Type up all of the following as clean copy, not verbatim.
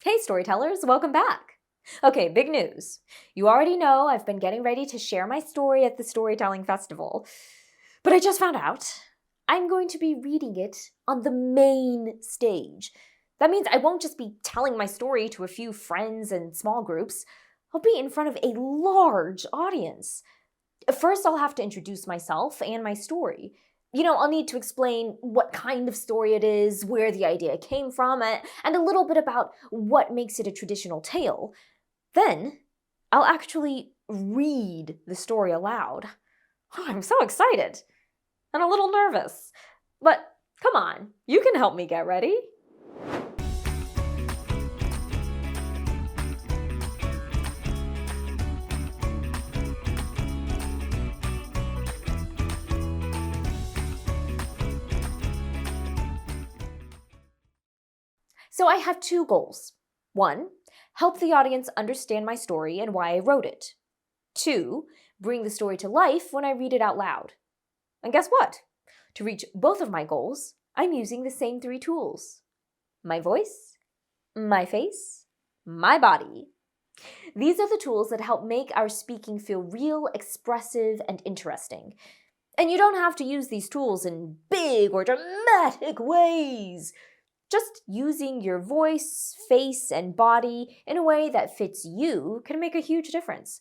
Hey storytellers, welcome back! Okay, big news. You already know I've been getting ready to share my story at the Storytelling Festival. But I just found out I'm going to be reading it on the main stage. That means I won't just be telling my story to a few friends and small groups. I'll be in front of a large audience. First, I'll have to introduce myself and my story. I'll need to explain what kind of story it is, where the idea came from, and a little bit about what makes it a traditional tale. Then, I'll actually read the story aloud. Oh, I'm so excited and a little nervous. But come on, you can help me get ready. So I have two goals. 1, help the audience understand my story and why I wrote it. 2, bring the story to life when I read it out loud. And guess what? To reach both of my goals, I'm using the same 3 tools. My voice, my face, my body. These are the tools that help make our speaking feel real, expressive, and interesting. And you don't have to use these tools in big or dramatic ways. Just using your voice, face, and body in a way that fits you can make a huge difference.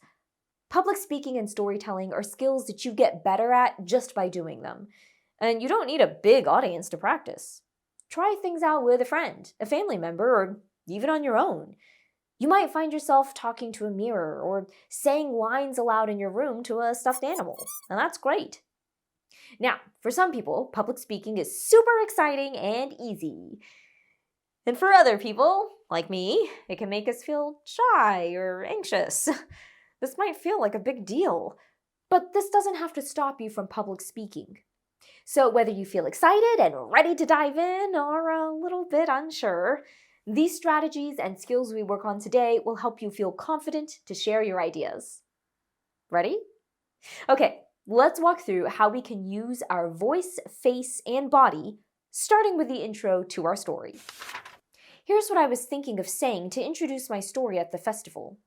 Public speaking and storytelling are skills that you get better at just by doing them. And you don't need a big audience to practice. Try things out with a friend, a family member, or even on your own. You might find yourself talking to a mirror or saying lines aloud in your room to a stuffed animal, and that's great. Now, for some people, public speaking is super exciting and easy. And for other people, like me, it can make us feel shy or anxious. This might feel like a big deal, but this doesn't have to stop you from public speaking. So whether you feel excited and ready to dive in or a little bit unsure, these strategies and skills we work on today will help you feel confident to share your ideas. Ready? Okay, let's walk through how we can use our voice, face, and body, starting with the intro to our story. Here's what I was thinking of saying to introduce my story at the festival.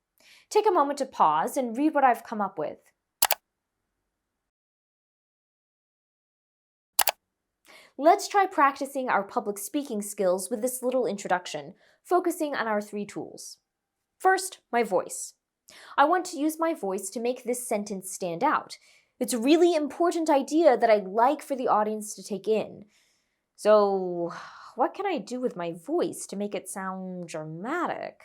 Take a moment to pause and read what I've come up with. Let's try practicing our public speaking skills with this little introduction, focusing on our 3 tools. First, my voice. I want to use my voice to make this sentence stand out. It's a really important idea that I'd like for the audience to take in. So, what can I do with my voice to make it sound dramatic?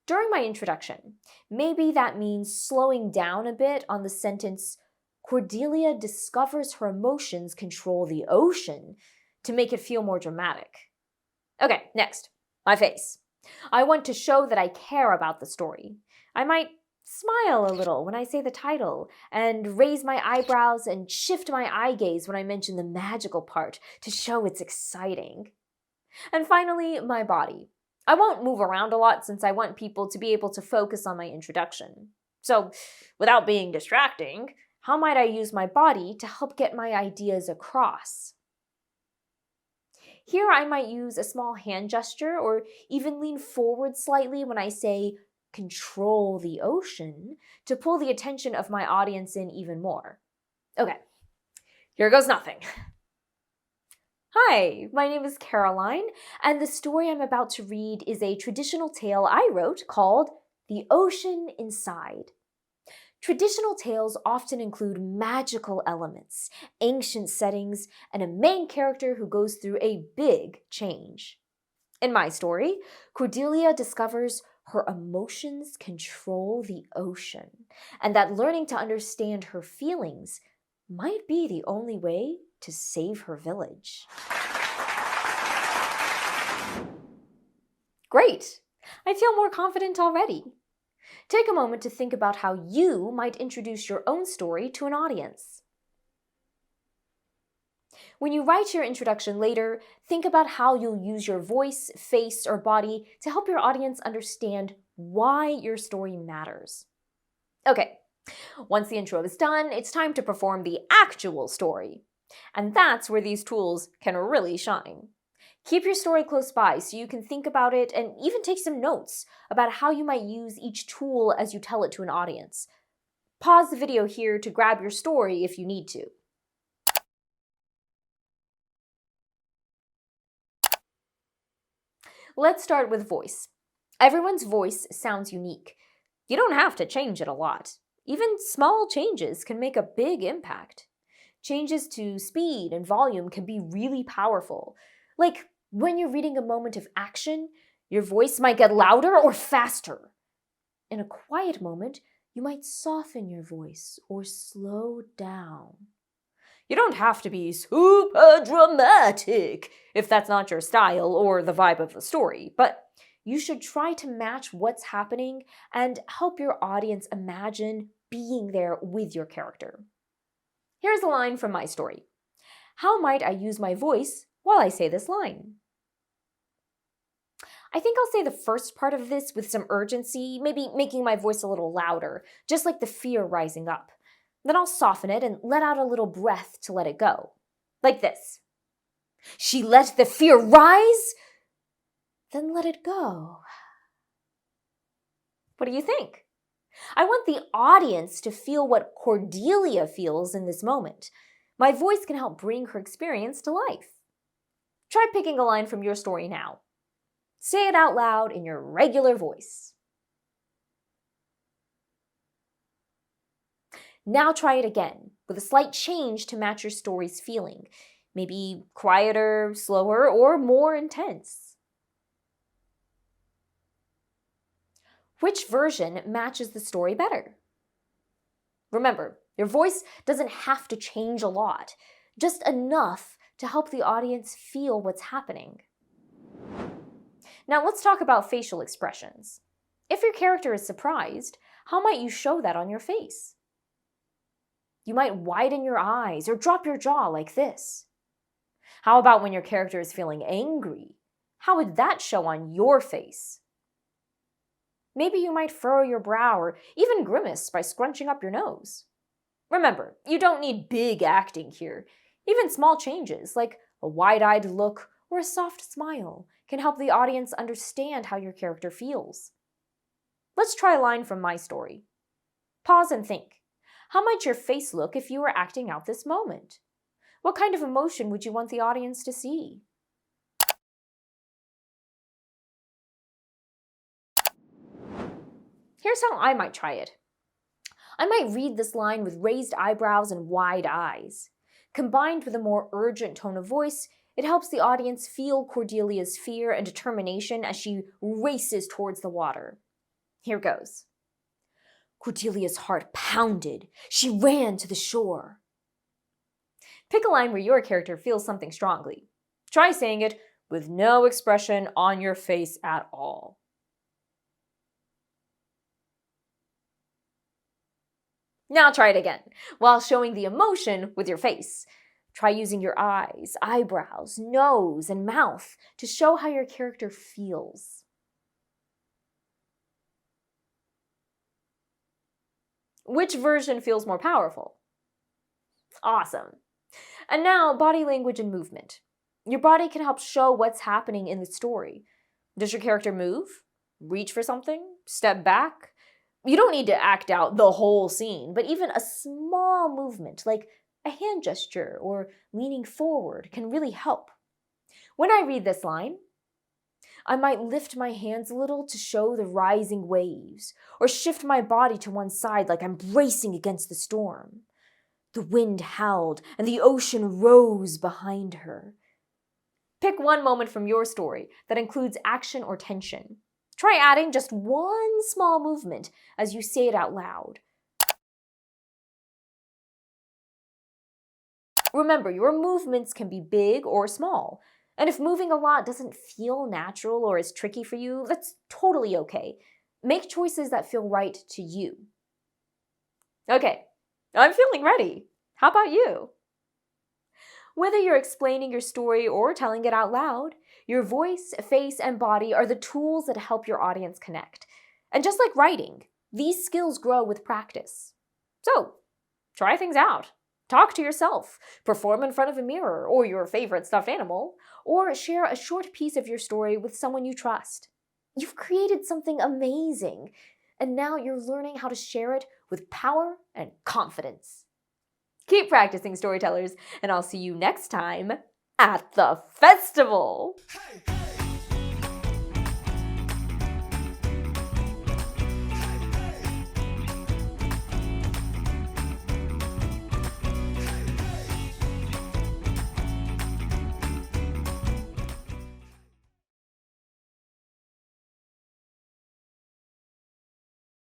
During my introduction, maybe that means slowing down a bit on the sentence, Cordelia discovers her emotions control the ocean, to make it feel more dramatic. Okay, next, my face. I want to show that I care about the story. I might smile a little when I say the title, and raise my eyebrows and shift my eye gaze when I mention the magical part to show it's exciting. And finally, my body. I won't move around a lot since I want people to be able to focus on my introduction. So, without being distracting, how might I use my body to help get my ideas across? Here I might use a small hand gesture or even lean forward slightly when I say, control the ocean, to pull the attention of my audience in even more. Okay, here goes nothing. Hi, my name is Caroline, and the story I'm about to read is a traditional tale I wrote called The Ocean Inside. Traditional tales often include magical elements, ancient settings, and a main character who goes through a big change. In my story, Cordelia discovers her emotions control the ocean, and that learning to understand her feelings might be the only way to save her village. Great! I feel more confident already. Take a moment to think about how you might introduce your own story to an audience. When you write your introduction later, think about how you'll use your voice, face, or body to help your audience understand why your story matters. Okay, once the intro is done, it's time to perform the actual story. And that's where these tools can really shine. Keep your story close by so you can think about it and even take some notes about how you might use each tool as you tell it to an audience. Pause the video here to grab your story if you need to. Let's start with voice. Everyone's voice sounds unique. You don't have to change it a lot. Even small changes can make a big impact. Changes to speed and volume can be really powerful. Like when you're reading a moment of action, your voice might get louder or faster. In a quiet moment, you might soften your voice or slow down. You don't have to be super dramatic if that's not your style or the vibe of the story, but you should try to match what's happening and help your audience imagine being there with your character. Here's a line from my story. How might I use my voice while I say this line? I think I'll say the first part of this with some urgency, maybe making my voice a little louder, just like the fear rising up. Then I'll soften it and let out a little breath to let it go. Like this. She let the fear rise, then let it go. What do you think? I want the audience to feel what Cordelia feels in this moment. My voice can help bring her experience to life. Try picking a line from your story now. Say it out loud in your regular voice. Now try it again, with a slight change to match your story's feeling. Maybe quieter, slower, or more intense. Which version matches the story better? Remember, your voice doesn't have to change a lot, just enough to help the audience feel what's happening. Now let's talk about facial expressions. If your character is surprised, how might you show that on your face? You might widen your eyes or drop your jaw like this. How about when your character is feeling angry? How would that show on your face? Maybe you might furrow your brow or even grimace by scrunching up your nose. Remember, you don't need big acting here. Even small changes, like a wide-eyed look or a soft smile, can help the audience understand how your character feels. Let's try a line from my story. Pause and think. How might your face look if you were acting out this moment? What kind of emotion would you want the audience to see? Here's how I might try it. I might read this line with raised eyebrows and wide eyes. Combined with a more urgent tone of voice, it helps the audience feel Cordelia's fear and determination as she races towards the water. Here goes. Cordelia's heart pounded. She ran to the shore. Pick a line where your character feels something strongly. Try saying it with no expression on your face at all. Now try it again, while showing the emotion with your face. Try using your eyes, eyebrows, nose, and mouth to show how your character feels. Which version feels more powerful? Awesome. And now, body language and movement. Your body can help show what's happening in the story. Does your character move? Reach for something? Step back? You don't need to act out the whole scene, but even a small movement, like a hand gesture or leaning forward, can really help. When I read this line, I might lift my hands a little to show the rising waves, or shift my body to one side like I'm bracing against the storm. The wind howled, and the ocean rose behind her. Pick one moment from your story that includes action or tension. Try adding just one small movement as you say it out loud. Remember, your movements can be big or small. And if moving a lot doesn't feel natural or is tricky for you, that's totally okay. Make choices that feel right to you. Okay, I'm feeling ready. How about you? Whether you're explaining your story or telling it out loud, your voice, face, and body are the tools that help your audience connect. And just like writing, these skills grow with practice. So, try things out. Talk to yourself, perform in front of a mirror or your favorite stuffed animal, or share a short piece of your story with someone you trust. You've created something amazing, and now you're learning how to share it with power and confidence. Keep practicing, storytellers, and I'll see you next time at the festival!